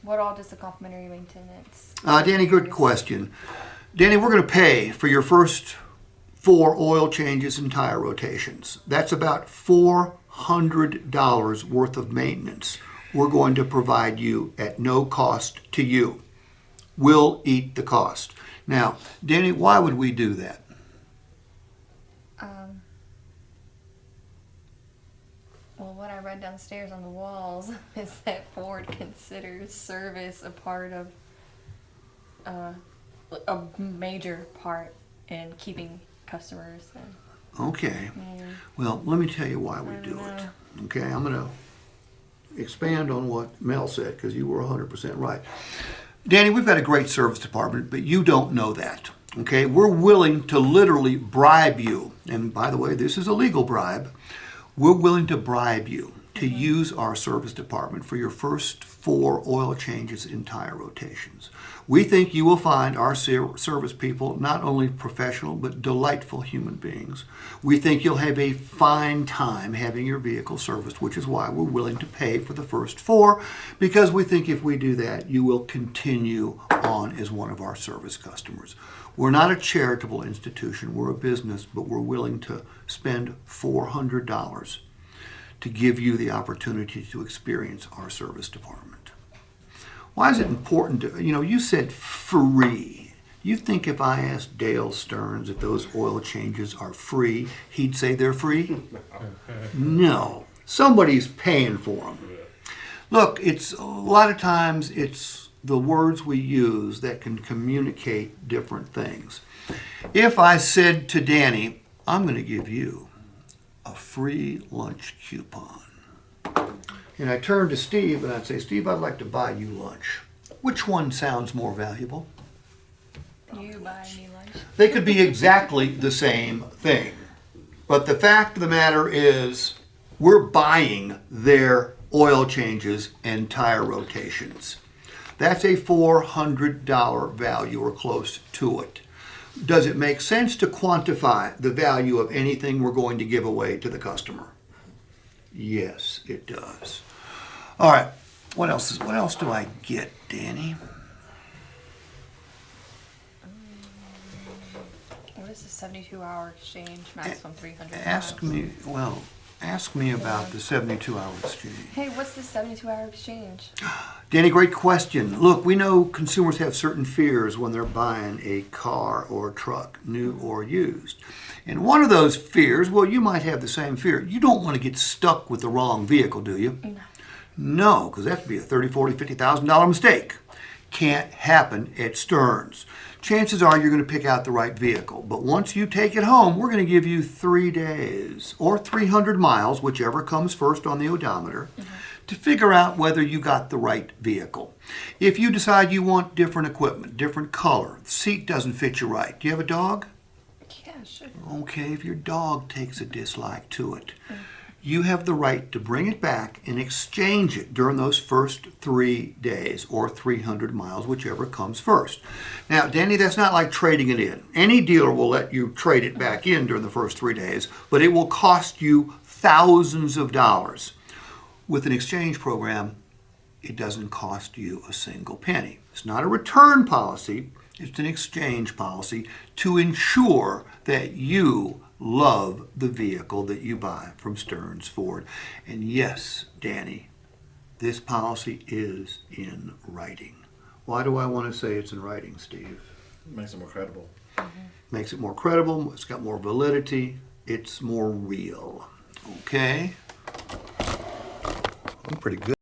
What all does the complimentary maintenance? Danny, good question. Danny, we're going to pay for your first 4 oil changes and tire rotations. That's about $400 worth of maintenance we're going to provide you at no cost to you. We'll eat the cost. Now, Danny, why would we do that? Well, what I read downstairs on the walls is that Ford considers service a part of a major part in keeping customers. Okay. Well, let me tell you why we do it. Okay, I'm going to expand on what Mel said because you were 100% right. Danny, we've got a great service department, but you don't know that. Okay, we're willing to literally bribe you. And by the way, this is a legal bribe. We're willing to bribe you to use our service department for your first 4 oil changes and tire rotations. We think you will find our service people not only professional but delightful human beings. We think you'll have a fine time having your vehicle serviced, which is why we're willing to pay for the first 4, because we think if we do that, you will continue on as one of our service customers. We're not a charitable institution, we're a business, but we're willing to spend $400 to give you the opportunity to experience our service department. Why is it important to, you said free. You think if I asked Dale Stearns if those oil changes are free, he'd say they're free? No. Somebody's paying for them. Look, it's a lot of times it's the words we use that can communicate different things. If I said to Danny, I'm going to give you a free lunch coupon, and I turned to Steve and I'd say, Steve, I'd like to buy you lunch. Which one sounds more valuable? You buy me lunch. They could be exactly the same thing. But the fact of the matter is, we're buying their oil changes and tire rotations. That's a $400 value or close to it. Does it make sense to quantify the value of anything we're going to give away to the customer? Yes, it does. All right. What else do I get, Danny? What is the 72-hour exchange, maximum 300 Ask me about the 72-hour exchange. Hey, what's the 72-hour exchange? Danny, great question. Look, we know consumers have certain fears when they're buying a car or a truck, new or used. And one of those fears, well, you might have the same fear. You don't want to get stuck with the wrong vehicle, do you? No. No, because that would be a $30,000, $40,000, $50,000 mistake. Can't happen at Stearns. Chances are you're going to pick out the right vehicle. But once you take it home, we're going to give you 3 days or 300 miles, whichever comes first on the odometer, to figure out whether you got the right vehicle. If you decide you want different equipment, different color, the seat doesn't fit you right. Do you have a dog? Yeah, sure. Okay, if your dog takes a dislike to it, you have the right to bring it back and exchange it during those first 3 days or 300 miles, whichever comes first. Now, Danny, that's not like trading it in. Any dealer will let you trade it back in during the first 3 days, but it will cost you thousands of dollars. With an exchange program, it doesn't cost you a single penny. It's not a return policy, it's an exchange policy to ensure that you love the vehicle that you buy from Stearns Ford. And yes, Danny, this policy is in writing. Why do I want to say it's in writing, Steve? It makes it more credible. Makes it more credible, it's got more validity, it's more real. Okay? I'm pretty good.